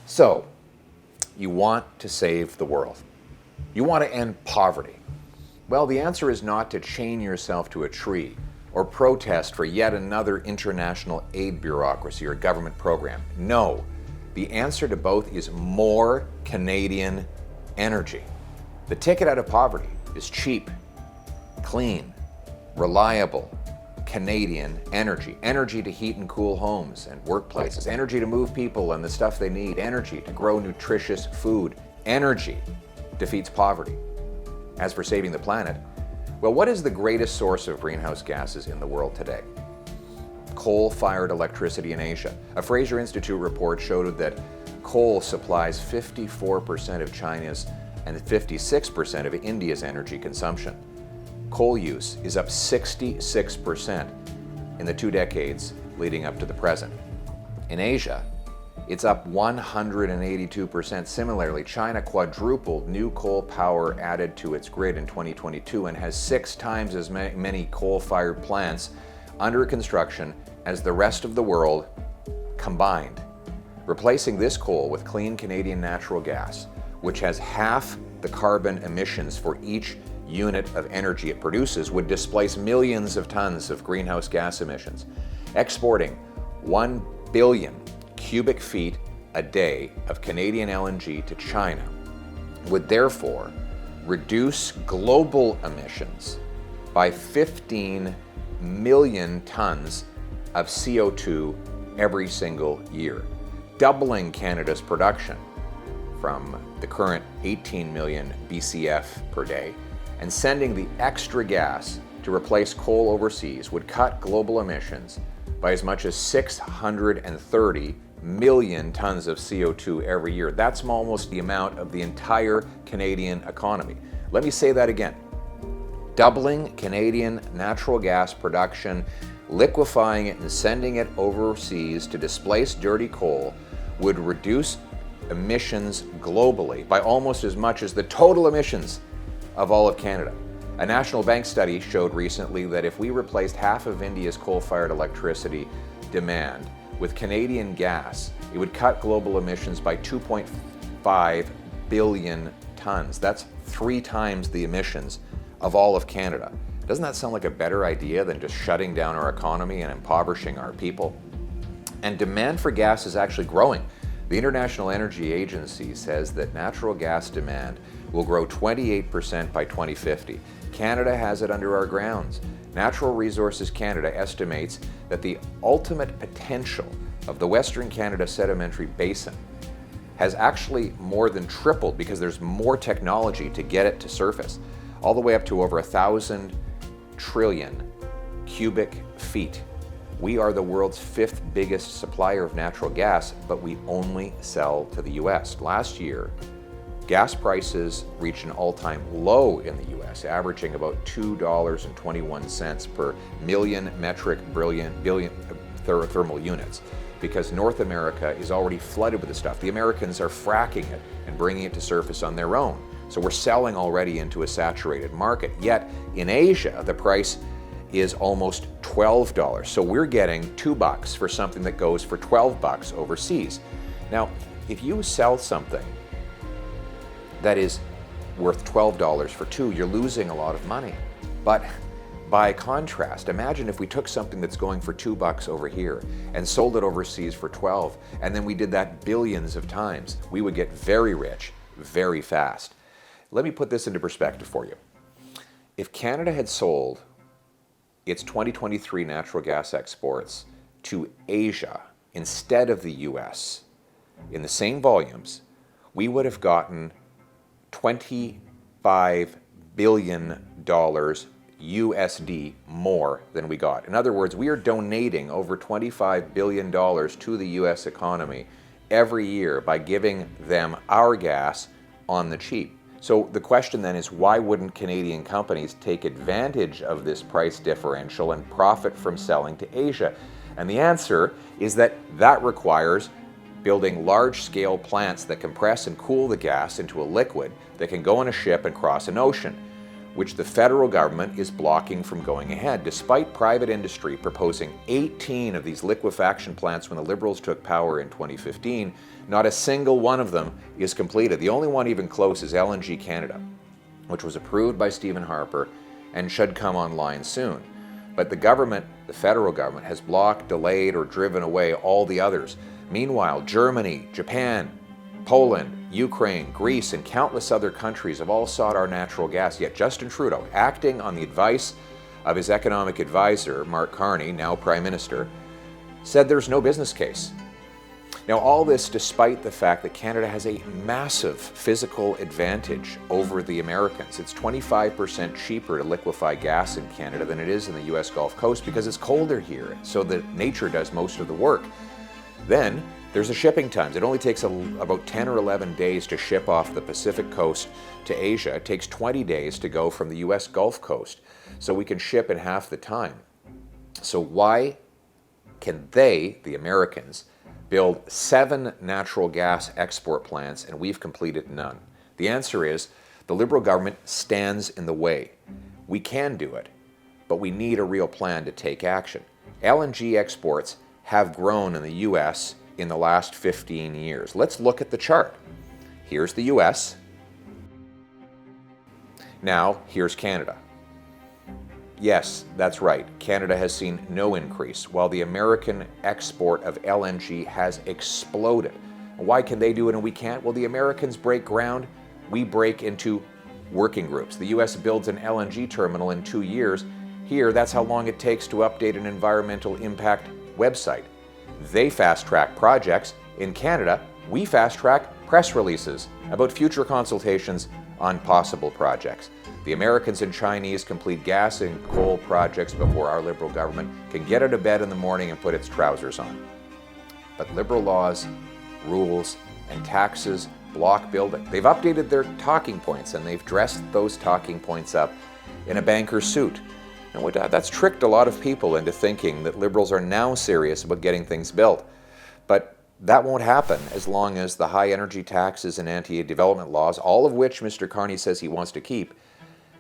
So, you want to save the world. You want to end poverty. Well, the answer is not to chain yourself to a tree or protest for yet another international aid bureaucracy or government program. No, the answer to both is more Canadian energy. The ticket out of poverty is cheap, clean, reliable Canadian energy. Energy to heat and cool homes and workplaces. Energy to move people and the stuff they need. Energy to grow nutritious food. Energy defeats poverty. As for saving the planet, well, what is the greatest source of greenhouse gases in the world today? Coal-fired electricity in Asia. A Fraser Institute report showed that coal supplies 54% of China's and 56% of India's energy consumption. Coal use is up 66% in the 2 decades leading up to the present. In Asia, it's up 182%. Similarly, China quadrupled new coal power added to its grid in 2022 and has 6 times as many coal-fired plants under construction as the rest of the world combined. Replacing this coal with clean Canadian natural gas, which has half the carbon emissions for each unit of energy it produces, would displace millions of tons of greenhouse gas emissions. Exporting 1 billion cubic feet a day of Canadian LNG to China would therefore reduce global emissions by 15 million tons of CO2 every single year, doubling Canada's production from the current 18 million BCF per day. And sending the extra gas to replace coal overseas would cut global emissions by as much as 630 million tons of CO2 every year. That's almost the amount of the entire Canadian economy. Let me say that again. Doubling Canadian natural gas production, liquefying it and sending it overseas to displace dirty coal would reduce emissions globally by almost as much as the total emissions of all of Canada. A National Bank study showed recently that if we replaced half of India's coal-fired electricity demand with Canadian gas, it would cut global emissions by 2.5 billion tons. That's 3 times the emissions of all of Canada. Doesn't that sound like a better idea than just shutting down our economy and impoverishing our people? And demand for gas is actually growing. The International Energy Agency says that natural gas demand will grow 28% by 2050. Canada has it under our grounds. Natural Resources Canada estimates that the ultimate potential of the Western Canada Sedimentary Basin has actually more than tripled because there's more technology to get it to surface, all the way up to over 1,000 trillion cubic feet. We are the world's 5th biggest supplier of natural gas, but we only sell to the US. Last year, gas prices reached an all-time low in the US, averaging about $2.21 per million metric billion thermal units, because North America is already flooded with the stuff. The Americans are fracking it and bringing it to surface on their own. So we're selling already into a saturated market. Yet in Asia, the price is almost $12. So we're getting $2 for something that goes for $12 overseas. Now, if you sell something that is worth $12 for $2, you're losing a lot of money. But by contrast, imagine if we took something that's going for $2 over here and sold it overseas for 12, and then we did that billions of times. We would get very rich very fast. Let me put this into perspective for you. If Canada had sold its 2023 natural gas exports to Asia instead of the US in the same volumes, we would have gotten $25 billion USD more than we got. In other words, we are donating over $25 billion to the US economy every year by giving them our gas on the cheap. So the question then is, why wouldn't Canadian companies take advantage of this price differential and profit from selling to Asia? And the answer is that requires building large-scale plants that compress and cool the gas into a liquid that can go on a ship and cross an ocean. which the federal government is blocking from going ahead, despite private industry proposing 18 of these liquefaction plants when the Liberals took power in 2015. Not a single one of them is completed. The only one even close is LNG Canada, which was approved by Stephen Harper and should come online soon. But the government, the federal government, has blocked, delayed, or driven away all the others. Meanwhile, Germany, Japan, Poland, Ukraine, Greece, and countless other countries have all sought our natural gas, yet Justin Trudeau, acting on the advice of his economic advisor, Mark Carney, now Prime Minister, said there's no business case. Now, all this despite the fact that Canada has a massive physical advantage over the Americans. It's 25% cheaper to liquefy gas in Canada than it is in the US Gulf Coast because it's colder here, so that nature does most of the work. Then, there's the shipping times. It only takes about 10 or 11 days to ship off the Pacific coast to Asia. It takes 20 days to go from the US Gulf Coast, so we can ship in half the time. So why can they, the Americans, build 7 natural gas export plants and we've completed none? The answer is the Liberal government stands in the way. We can do it, but we need a real plan to take action. LNG exports have grown in the US in the last 15 years. Let's look at the chart. Here's the US. Now, here's Canada. Yes, that's right. Canada has seen no increase, while the American export of LNG has exploded. Why can they do it and we can't? Well, the Americans break ground, we break into working groups. The US builds an LNG terminal in 2 years. Here, that's how long it takes to update an environmental impact website. They fast-track projects. In Canada, we fast-track press releases about future consultations on possible projects. The Americans and Chinese complete gas and coal projects before our Liberal government can get out of bed in the morning and put its trousers on. But Liberal laws, rules, and taxes block building. They've updated their talking points and they've dressed those talking points up in a banker suit. And that's tricked a lot of people into thinking that Liberals are now serious about getting things built. But that won't happen as long as the high energy taxes and anti-development laws, all of which Mr. Carney says he wants to keep,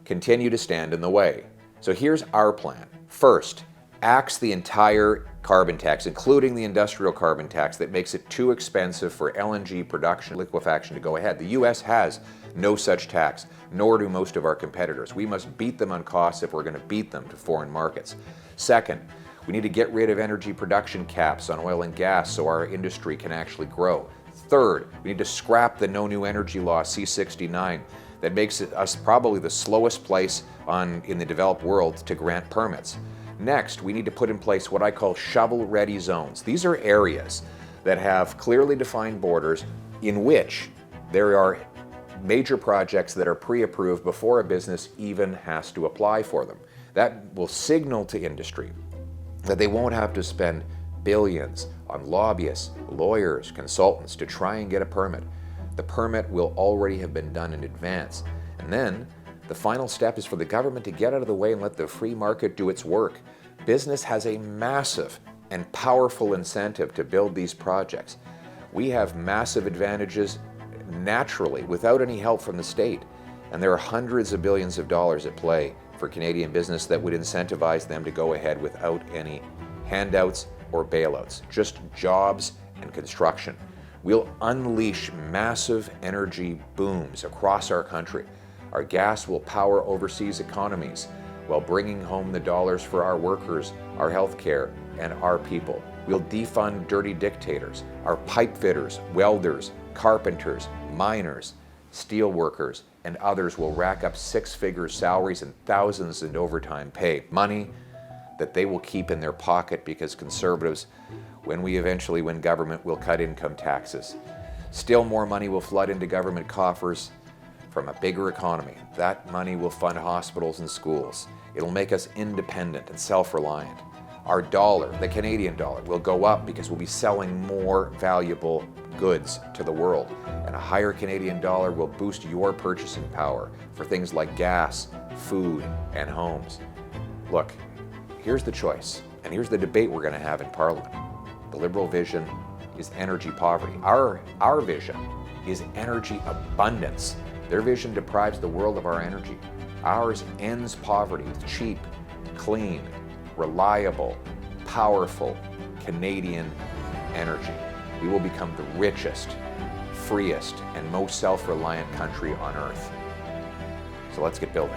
continue to stand in the way. So here's our plan. First, axe the entire carbon tax, including the industrial carbon tax that makes it too expensive for LNG production, liquefaction to go ahead. The US has no such tax, nor do most of our competitors. We must beat them on costs if we're going to beat them to foreign markets. Second, we need to get rid of energy production caps on oil and gas so our industry can actually grow. Third, we need to scrap the No New Energy Law, C-69, that makes us probably the slowest place in the developed world to grant permits. Next, we need to put in place what I call shovel-ready zones. These are areas that have clearly defined borders in which there are major projects that are pre-approved before a business even has to apply for them. That will signal to industry that they won't have to spend billions on lobbyists, lawyers, consultants to try and get a permit. The permit will already have been done in advance. And then the final step is for the government to get out of the way and let the free market do its work. Business has a massive and powerful incentive to build these projects. We have massive advantages naturally without any help from the state. And there are hundreds of billions of dollars at play for Canadian business that would incentivize them to go ahead without any handouts or bailouts, just jobs and construction. We'll unleash massive energy booms across our country. Our gas will power overseas economies while bringing home the dollars for our workers, our health care, and our people. We'll defund dirty dictators. Our pipe fitters, welders, carpenters, miners, steel workers, and others will rack up six-figure salaries and thousands in overtime pay. Money that they will keep in their pocket because conservatives, when we eventually win government, will cut income taxes. Still more money will flood into government coffers from a bigger economy. That money will fund hospitals and schools. It'll make us independent and self-reliant. Our dollar, the Canadian dollar, will go up because we'll be selling more valuable goods to the world. And a higher Canadian dollar will boost your purchasing power for things like gas, food, and homes. Look, here's the choice, and here's the debate we're going to have in Parliament. The Liberal vision is energy poverty. Our vision is energy abundance. Their vision deprives the world of our energy. Ours ends poverty with cheap, clean, reliable, powerful Canadian energy. We will become the richest, freest, and most self-reliant country on earth. So let's get building.